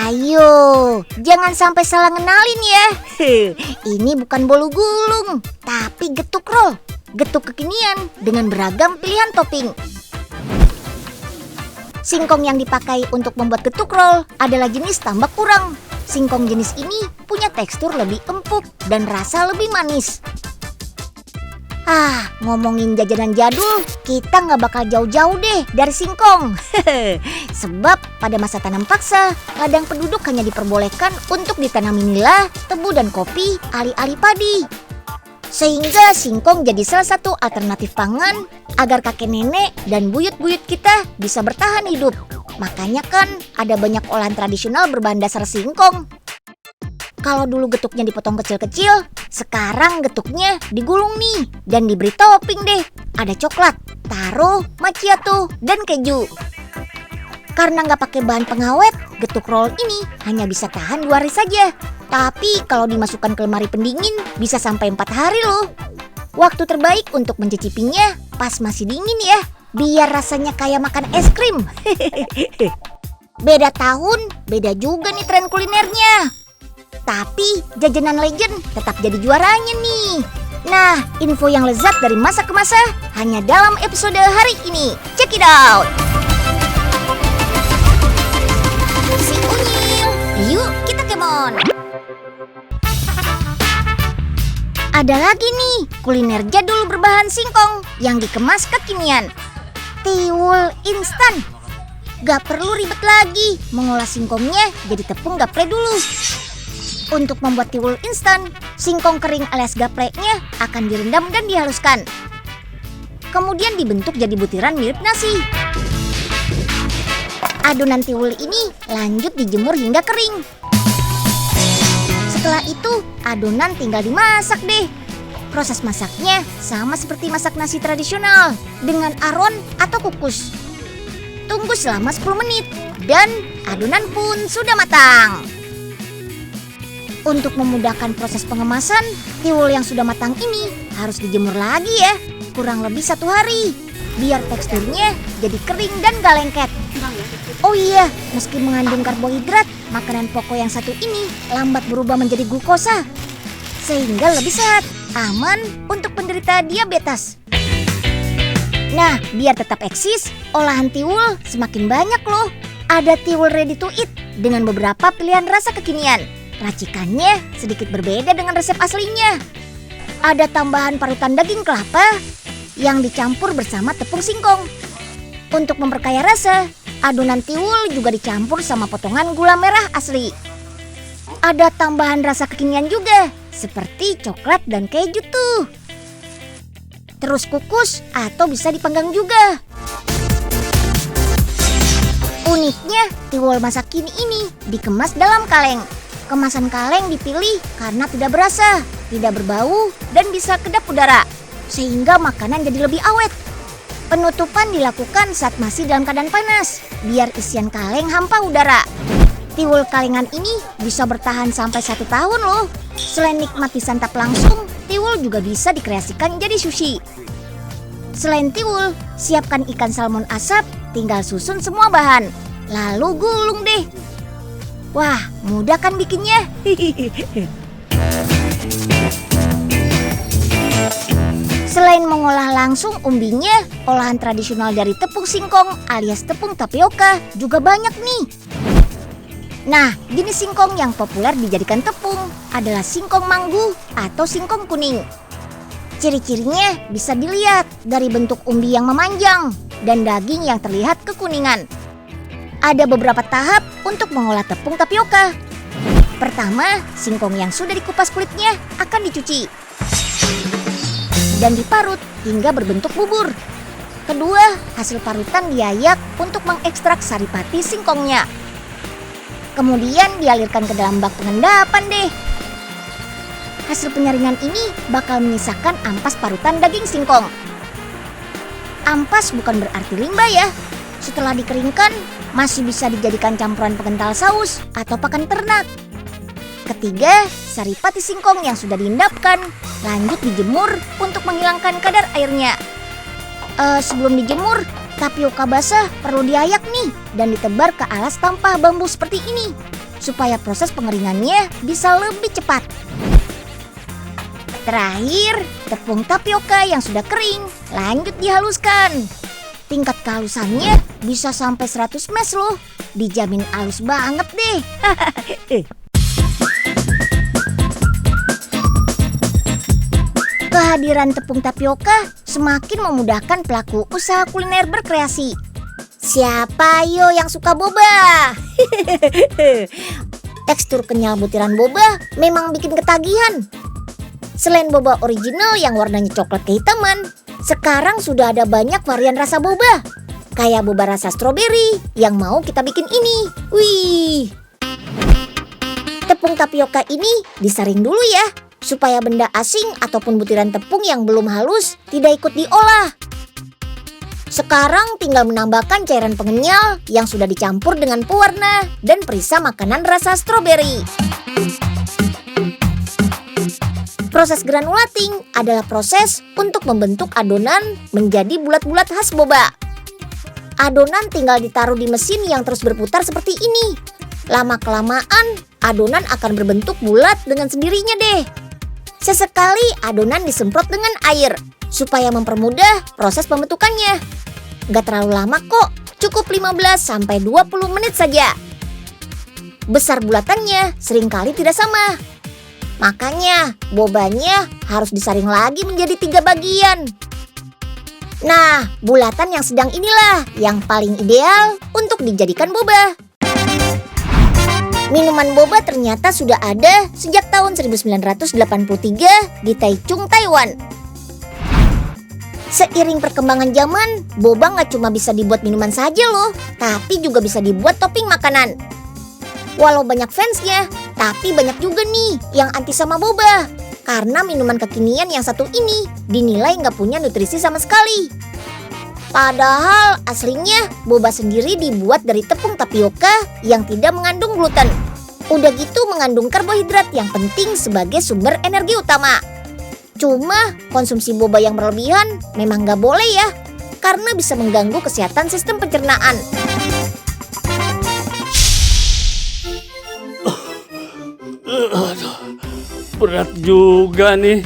Ayo, jangan sampai salah ngenalin ya. Ini bukan bolu gulung, tapi getuk roll. Getuk kekinian dengan beragam pilihan topping. Singkong yang dipakai untuk membuat getuk roll adalah jenis tambak kurang. Singkong jenis ini punya tekstur lebih empuk dan rasa lebih manis. Ngomongin jajanan jadul, kita nggak bakal jauh-jauh deh dari singkong. Sebab pada masa tanam paksa, ladang penduduk hanya diperbolehkan untuk ditanami nila, tebu, dan kopi alih-alih padi. Sehingga singkong jadi salah satu alternatif pangan agar kakek nenek dan buyut-buyut kita bisa bertahan hidup. Makanya kan ada banyak olahan tradisional berbahan dasar singkong. Kalau dulu getuknya dipotong kecil-kecil, sekarang getuknya digulung nih dan diberi topping deh. Ada coklat, taro, macchiato, dan keju. Karena nggak pakai bahan pengawet, getuk roll ini hanya bisa tahan 2 hari saja. Tapi kalau dimasukkan ke lemari pendingin bisa sampai 4 hari loh. Waktu terbaik untuk mencicipinya pas masih dingin ya, biar rasanya kayak makan es krim. Beda tahun, beda juga nih tren kulinernya. Tapi jajanan legend tetap jadi juaranya nih. Nah, info yang lezat dari masa ke masa hanya dalam episode hari ini. Check it out! Si Unyil, yuk kita kemon! Ada lagi nih kuliner jadul berbahan singkong yang dikemas kekinian. Tiwul instan. Gak perlu ribet lagi mengolah singkongnya jadi tepung gaplek dulu. Untuk membuat tiwul instan, singkong kering alias gapleknya akan direndam dan dihaluskan. Kemudian dibentuk jadi butiran mirip nasi. Adonan tiwul ini lanjut dijemur hingga kering. Setelah itu, adonan tinggal dimasak deh. Proses masaknya sama seperti masak nasi tradisional dengan aron atau kukus. Tunggu selama 10 menit dan adonan pun sudah matang. Untuk memudahkan proses pengemasan, tiwul yang sudah matang ini harus dijemur lagi ya, kurang lebih 1 hari, biar teksturnya jadi kering dan gak lengket. Oh iya, meski mengandung karbohidrat, makanan pokok yang satu ini lambat berubah menjadi glukosa, sehingga lebih sehat, aman untuk penderita diabetes. Nah, biar tetap eksis, olahan tiwul semakin banyak loh. Ada tiwul ready to eat dengan beberapa pilihan rasa kekinian. Racikannya sedikit berbeda dengan resep aslinya. Ada tambahan parutan daging kelapa yang dicampur bersama tepung singkong. Untuk memperkaya rasa, adonan tiwul juga dicampur sama potongan gula merah asli. Ada tambahan rasa kekinian juga, seperti coklat dan keju tuh. Terus kukus atau bisa dipanggang juga. Uniknya, tiwul masa kini ini dikemas dalam kaleng. Kemasan kaleng dipilih karena tidak berasa, tidak berbau, dan bisa kedap udara, sehingga makanan jadi lebih awet. Penutupan dilakukan saat masih dalam keadaan panas, biar isian kaleng hampa udara. Tiwul kalengan ini bisa bertahan sampai 1 tahun loh. Selain nikmat disantap langsung, tiwul juga bisa dikreasikan jadi sushi. Selain tiwul, siapkan ikan salmon asap, tinggal susun semua bahan, lalu gulung deh. Wah, mudah kan bikinnya? Selain mengolah langsung umbinya, olahan tradisional dari tepung singkong alias tepung tapioka juga banyak nih. Nah, jenis singkong yang populer dijadikan tepung adalah singkong manggu atau singkong kuning. Ciri-cirinya bisa dilihat dari bentuk umbi yang memanjang dan daging yang terlihat kekuningan. Ada beberapa tahap untuk mengolah tepung tapioka. Pertama, singkong yang sudah dikupas kulitnya akan dicuci dan diparut hingga berbentuk bubur. Kedua, hasil parutan diayak untuk mengekstrak saripati singkongnya. Kemudian dialirkan ke dalam bak pengendapan deh. Hasil penyaringan ini bakal menyisakan ampas parutan daging singkong. Ampas bukan berarti limbah ya. Setelah dikeringkan, masih bisa dijadikan campuran pengental saus atau pakan ternak. Ketiga, saripati singkong yang sudah diendapkan lanjut dijemur untuk menghilangkan kadar airnya. Sebelum dijemur, tapioka basah perlu diayak nih dan ditebar ke alas tanpa bambu seperti ini. supaya proses pengeringannya bisa lebih cepat. Terakhir, tepung tapioka yang sudah kering lanjut dihaluskan. Tingkat kehalusannya bisa sampai 100 mesh loh. Dijamin halus banget deh. Kehadiran tepung tapioka semakin memudahkan pelaku usaha kuliner berkreasi. Siapa yo yang suka boba? Tekstur kenyal butiran boba memang bikin ketagihan. Selain boba original yang warnanya coklat kehitaman, sekarang sudah ada banyak varian rasa boba. Kayak boba rasa stroberi yang mau kita bikin ini. Wih. Tepung tapioka ini disaring dulu ya, supaya benda asing ataupun butiran tepung yang belum halus tidak ikut diolah. Sekarang tinggal menambahkan cairan pengenyal yang sudah dicampur dengan pewarna dan perisa makanan rasa stroberi. Proses granulating adalah proses untuk membentuk adonan menjadi bulat-bulat khas boba. Adonan tinggal ditaruh di mesin yang terus berputar seperti ini. Lama-kelamaan, adonan akan berbentuk bulat dengan sendirinya deh. Sesekali adonan disemprot dengan air supaya mempermudah proses pembentukannya. Gak terlalu lama kok, cukup 15-20 menit saja. Besar bulatannya seringkali tidak sama. Makanya bobanya harus disaring lagi menjadi 3 bagian. Nah, bulatan yang sedang inilah yang paling ideal untuk dijadikan boba. Minuman boba ternyata sudah ada sejak tahun 1983 di Taichung, Taiwan. Seiring perkembangan zaman, boba nggak cuma bisa dibuat minuman saja loh, tapi juga bisa dibuat topping makanan. Walau banyak fansnya, tapi banyak juga nih yang anti sama boba. Karena minuman kekinian yang satu ini dinilai nggak punya nutrisi sama sekali. Padahal aslinya boba sendiri dibuat dari tepung tapioka yang tidak mengandung gluten. Udah gitu mengandung karbohidrat yang penting sebagai sumber energi utama. Cuma konsumsi boba yang berlebihan memang nggak boleh ya, karena bisa mengganggu kesehatan sistem pencernaan. Berat juga nih.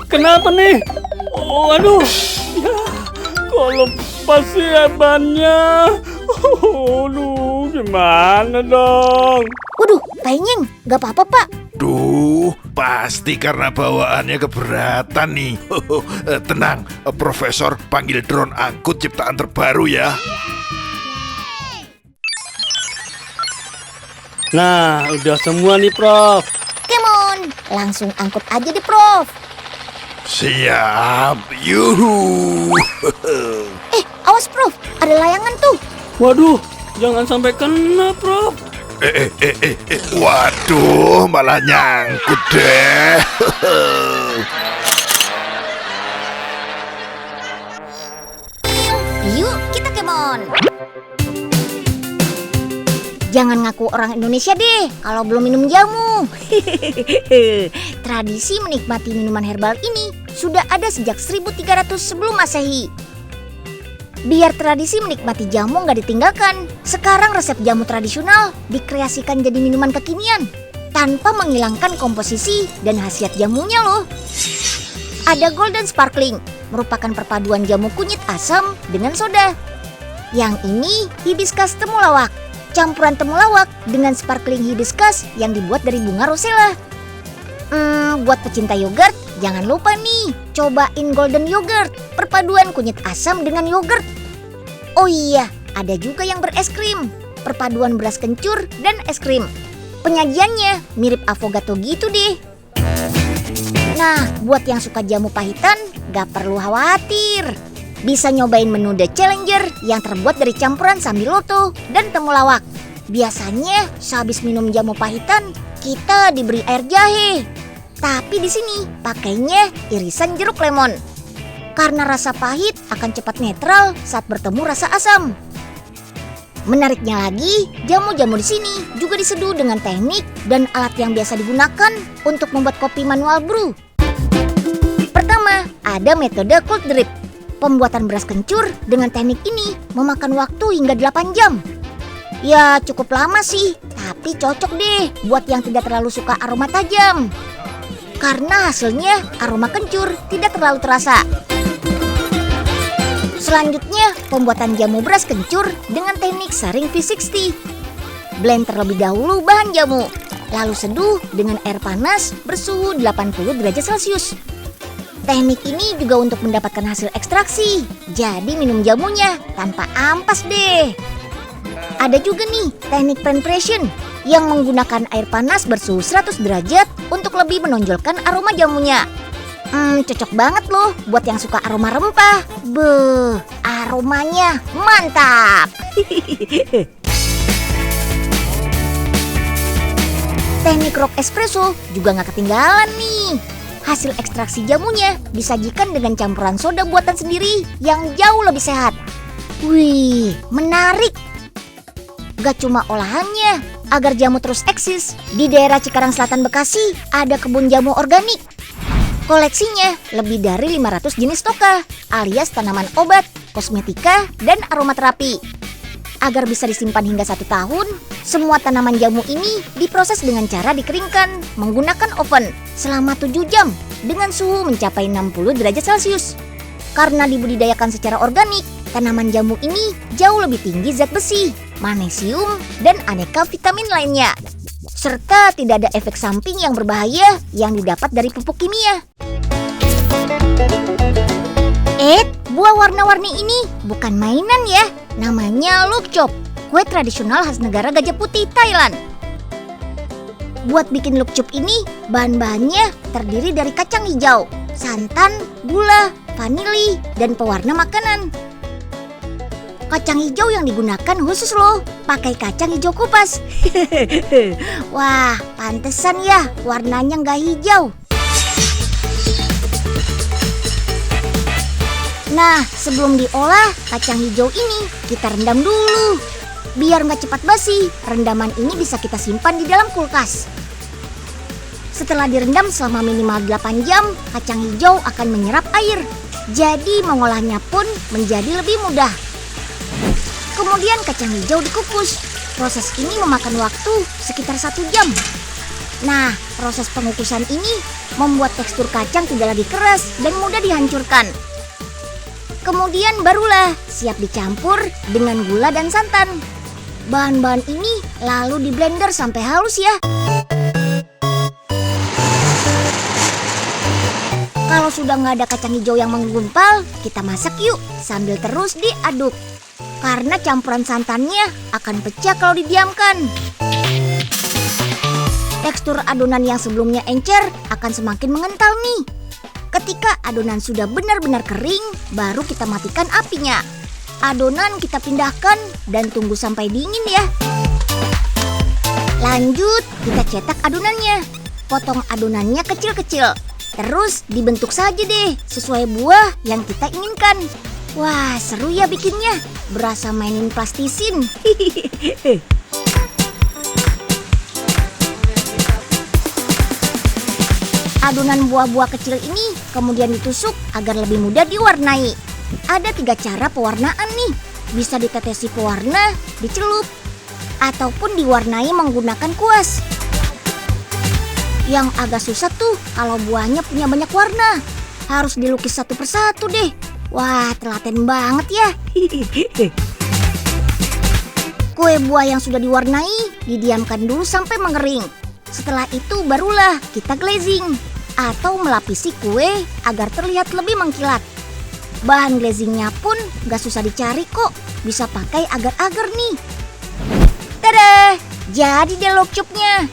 Kenapa nih? Oh, aduh. Ya, kok lepas ya bannya? Aduh, gimana dong? Waduh, Pak Enyeng, gak apa-apa Pak. Duh, pasti karena bawaannya keberatan nih. Tenang, Profesor panggil drone angkut ciptaan terbaru ya. Nah, udah semua nih, Prof. Come on, langsung angkut aja deh Prof. Siap, yuhu. Awas Prof, ada layangan tuh. Waduh, jangan sampai kena, Prof. Waduh, malah nyangkut deh. Yuk, kita come on. Jangan ngaku orang Indonesia deh kalau belum minum jamu. Tradisi menikmati minuman herbal ini sudah ada sejak 1300 sebelum Masehi. Biar tradisi menikmati jamu nggak ditinggalkan, sekarang resep jamu tradisional dikreasikan jadi minuman kekinian tanpa menghilangkan komposisi dan khasiat jamunya loh. Ada Golden Sparkling, merupakan perpaduan jamu kunyit asam dengan soda. Yang ini hibiscus temulawak, campuran temulawak dengan sparkling hibiscus yang dibuat dari bunga rosella. Buat pecinta yogurt, jangan lupa nih, cobain golden yogurt, perpaduan kunyit asam dengan yogurt. Oh iya, ada juga yang beres krim, perpaduan beras kencur dan es krim. Penyajiannya mirip avocato gitu deh. Nah, buat yang suka jamu pahitan, gak perlu khawatir. Bisa nyobain menu The Challenger yang terbuat dari campuran sambiloto dan temulawak. Biasanya sehabis minum jamu pahitan, kita diberi air jahe. Tapi di sini pakainya irisan jeruk lemon. Karena rasa pahit akan cepat netral saat bertemu rasa asam. Menariknya lagi, jamu-jamu di sini juga diseduh dengan teknik dan alat yang biasa digunakan untuk membuat kopi manual brew. Pertama, ada metode cold drip. Pembuatan beras kencur dengan teknik ini memakan waktu hingga 8 jam. Ya cukup lama sih, tapi cocok deh buat yang tidak terlalu suka aroma tajam. Karena hasilnya aroma kencur tidak terlalu terasa. Selanjutnya, pembuatan jamu beras kencur dengan teknik saring V60. Blend terlebih dahulu bahan jamu, lalu seduh dengan air panas bersuhu 80 derajat Celcius. Teknik ini juga untuk mendapatkan hasil ekstraksi, jadi minum jamunya tanpa ampas deh. Ada juga nih teknik penetration yang menggunakan air panas bersuhu 100 derajat untuk lebih menonjolkan aroma jamunya. Cocok banget loh buat yang suka aroma rempah. Beuh, aromanya mantap. Teknik rock espresso juga nggak ketinggalan nih. Hasil ekstraksi jamunya disajikan dengan campuran soda buatan sendiri yang jauh lebih sehat. Wih, menarik. Gak cuma olahannya, agar jamu terus eksis, di daerah Cikarang Selatan Bekasi ada kebun jamu organik. Koleksinya lebih dari 500 jenis toka, alias tanaman obat, kosmetika, dan aromaterapi. Agar bisa disimpan hingga 1 tahun, semua tanaman jamu ini diproses dengan cara dikeringkan menggunakan oven selama 7 jam dengan suhu mencapai 60 derajat Celcius. Karena dibudidayakan secara organik, tanaman jamu ini jauh lebih tinggi zat besi, magnesium, dan aneka vitamin lainnya. Serta tidak ada efek samping yang berbahaya yang didapat dari pupuk kimia. Buah warna-warni ini bukan mainan ya. Namanya lukchop, kue tradisional khas negara Gajah Putih, Thailand. Buat bikin lukchop ini, bahan-bahannya terdiri dari kacang hijau, santan, gula, vanili, dan pewarna makanan. Kacang hijau yang digunakan khusus loh, pakai kacang hijau kupas. Wah, pantesan ya warnanya nggak hijau. Nah, sebelum diolah, kacang hijau ini kita rendam dulu. Biar nggak cepat basi, rendaman ini bisa kita simpan di dalam kulkas. Setelah direndam selama minimal 8 jam, kacang hijau akan menyerap air. Jadi mengolahnya pun menjadi lebih mudah. Kemudian kacang hijau dikukus. Proses ini memakan waktu sekitar 1 jam. Nah, proses pengukusan ini membuat tekstur kacang tidak lagi keras dan mudah dihancurkan. Kemudian barulah siap dicampur dengan gula dan santan. Bahan-bahan ini lalu di blender sampai halus ya. Kalau sudah nggak ada kacang hijau yang menggumpal, kita masak yuk sambil terus diaduk. Karena campuran santannya akan pecah kalau didiamkan. Tekstur adonan yang sebelumnya encer akan semakin mengental nih. Ketika adonan sudah benar-benar kering, baru kita matikan apinya. Adonan kita pindahkan dan tunggu sampai dingin ya. Lanjut, kita cetak adonannya. Potong adonannya kecil-kecil. Terus dibentuk saja deh sesuai buah yang kita inginkan. Wah, seru ya bikinnya. Berasa mainin plastisin. Adonan buah-buah kecil ini kemudian ditusuk agar lebih mudah diwarnai. Ada 3 cara pewarnaan nih. Bisa ditetesi pewarna, dicelup, ataupun diwarnai menggunakan kuas. Yang agak susah tuh kalau buahnya punya banyak warna. Harus dilukis satu persatu deh. Wah, telaten banget ya. Kue buah yang sudah diwarnai didiamkan dulu sampai mengering. Setelah itu barulah kita glazing atau melapisi kue agar terlihat lebih mengkilat. Bahan glazingnya pun gak susah dicari kok, bisa pakai agar-agar nih. Tada, jadi deh lukchopnya.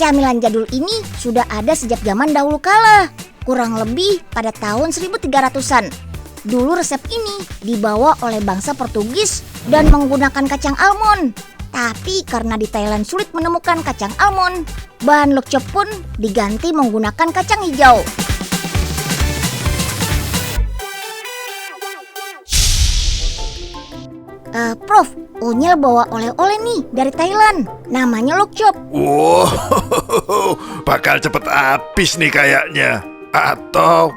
Camilan jadul ini sudah ada sejak zaman dahulu kala, kurang lebih pada tahun 1300-an. Dulu resep ini dibawa oleh bangsa Portugis dan menggunakan kacang almond. Tapi karena di Thailand sulit menemukan kacang almond, bahan lukchop pun diganti menggunakan kacang hijau. Prof, Unyil bawa oleh-oleh nih dari Thailand. Namanya lukchop. Wow, bakal cepet habis nih kayaknya. Atau,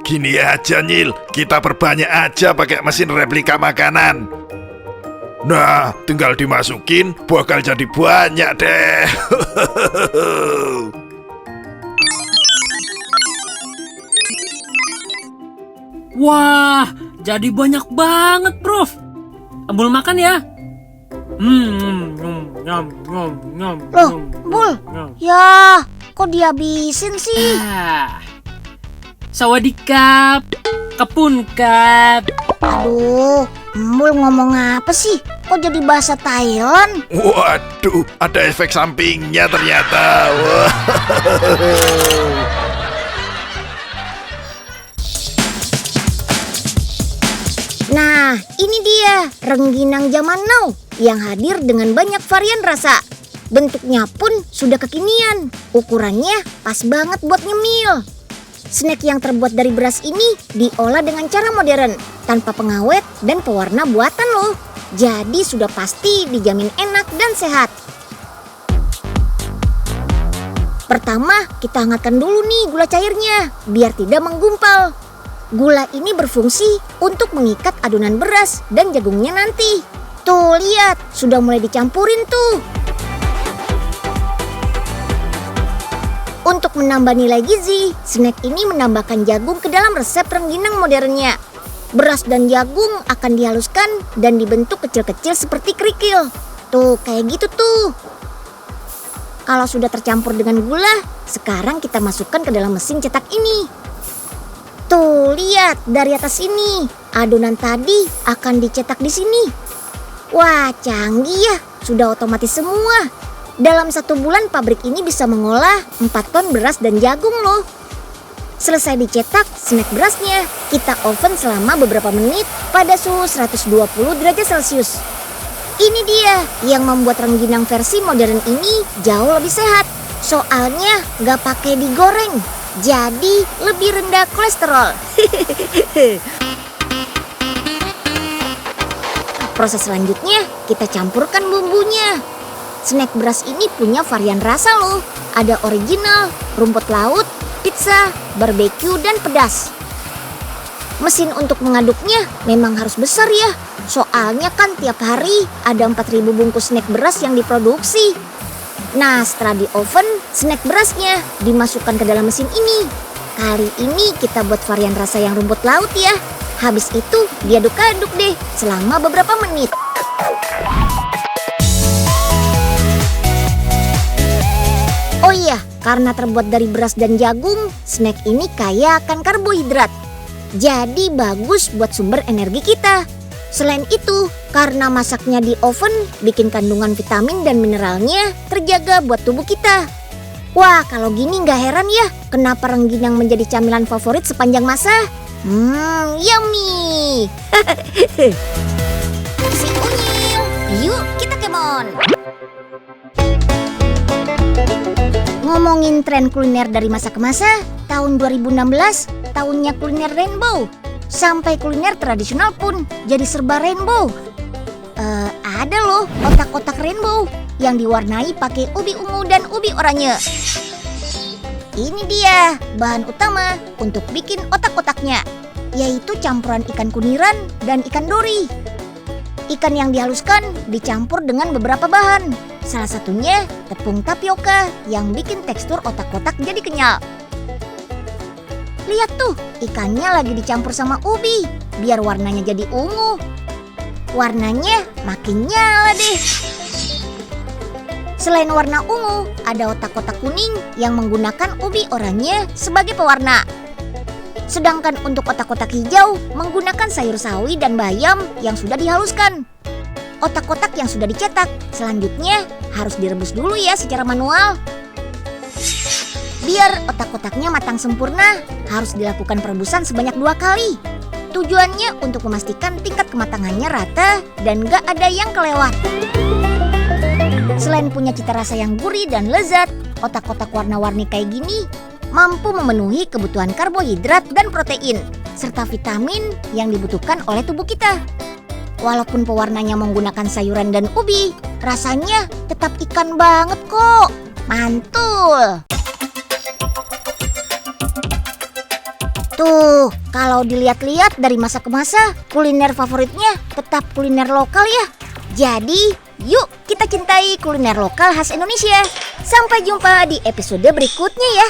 gini aja Nyil, kita perbanyak aja pakai mesin replika makanan. Nah, tinggal dimasukin, bakal jadi banyak deh. Wah, jadi banyak banget, Prof. Bul makan ya. Loh, Bul, ya kok dihabisin sih? Sawadikap, kapunkap. Aduh, Bul ngomong apa sih? Kok jadi bahasa Thailand? Waduh, ada efek sampingnya ternyata. Wah. Nah, ini dia rengginang zaman now yang hadir dengan banyak varian rasa. Bentuknya pun sudah kekinian, ukurannya pas banget buat nyemil. Snack yang terbuat dari beras ini diolah dengan cara modern, tanpa pengawet dan pewarna buatan loh. Jadi sudah pasti dijamin enak dan sehat. Pertama, kita hangatkan dulu nih gula cairnya, biar tidak menggumpal. Gula ini berfungsi untuk mengikat adonan beras dan jagungnya nanti. Tuh lihat, sudah mulai dicampurin tuh. Untuk menambah nilai gizi, snack ini menambahkan jagung ke dalam resep rengginang modernnya. Beras dan jagung akan dihaluskan dan dibentuk kecil-kecil seperti kerikil. Tuh, kayak gitu tuh. Kalau sudah tercampur dengan gula, sekarang kita masukkan ke dalam mesin cetak ini. Tuh, lihat dari atas ini, adonan tadi akan dicetak di sini. Wah, canggih ya, sudah otomatis semua. Dalam 1 bulan pabrik ini bisa mengolah 4 ton beras dan jagung loh. Selesai dicetak, snack berasnya kita oven selama beberapa menit pada suhu 120 derajat Celcius. Ini dia yang membuat rengginang versi modern ini jauh lebih sehat. Soalnya nggak pakai digoreng, jadi lebih rendah kolesterol. Proses selanjutnya kita campurkan bumbunya. Snack beras ini punya varian rasa loh. Ada original, rumput laut, pizza, barbeque, dan pedas. Mesin untuk mengaduknya memang harus besar ya. Soalnya kan tiap hari ada 4.000 bungkus snack beras yang diproduksi. Nah, setelah di oven, snack berasnya dimasukkan ke dalam mesin ini. Kali ini kita buat varian rasa yang rumput laut ya. Habis itu diaduk-aduk deh selama beberapa menit. Oh iya, karena terbuat dari beras dan jagung, snack ini kaya akan karbohidrat. Jadi bagus buat sumber energi kita. Selain itu, karena masaknya di oven, bikin kandungan vitamin dan mineralnya terjaga buat tubuh kita. Wah, kalau gini nggak heran ya, kenapa rengginang menjadi camilan favorit sepanjang masa. Yummy. Si Unyil, yuk kita kemon. Ngomongin tren kuliner dari masa ke masa, tahun 2016 tahunnya kuliner rainbow. Sampai kuliner tradisional pun jadi serba rainbow. Ada loh otak-otak rainbow yang diwarnai pakai ubi ungu dan ubi oranye. Ini dia bahan utama untuk bikin otak-otaknya, yaitu campuran ikan kuniran dan ikan dori. Ikan yang dihaluskan dicampur dengan beberapa bahan. Salah satunya tepung tapioka yang bikin tekstur otak-otak jadi kenyal. Lihat tuh, ikannya lagi dicampur sama ubi, biar warnanya jadi ungu. Warnanya makin nyala deh. Selain warna ungu, ada otak-otak kuning yang menggunakan ubi oranye sebagai pewarna. Sedangkan untuk otak-otak hijau menggunakan sayur sawi dan bayam yang sudah dihaluskan. Otak-otak yang sudah dicetak selanjutnya harus direbus dulu ya secara manual. Biar otak-otaknya matang sempurna, harus dilakukan perebusan sebanyak 2 kali. Tujuannya untuk memastikan tingkat kematangannya rata dan gak ada yang kelewat. Selain punya cita rasa yang gurih dan lezat, otak-otak warna-warni kayak gini mampu memenuhi kebutuhan karbohidrat dan protein, serta vitamin yang dibutuhkan oleh tubuh kita. Walaupun pewarnanya menggunakan sayuran dan ubi, rasanya tetap ikan banget kok. Mantul! Tuh, kalau dilihat-lihat dari masa ke masa, kuliner favoritnya tetap kuliner lokal ya. Jadi, yuk kita cintai kuliner lokal khas Indonesia. Sampai jumpa di episode berikutnya ya.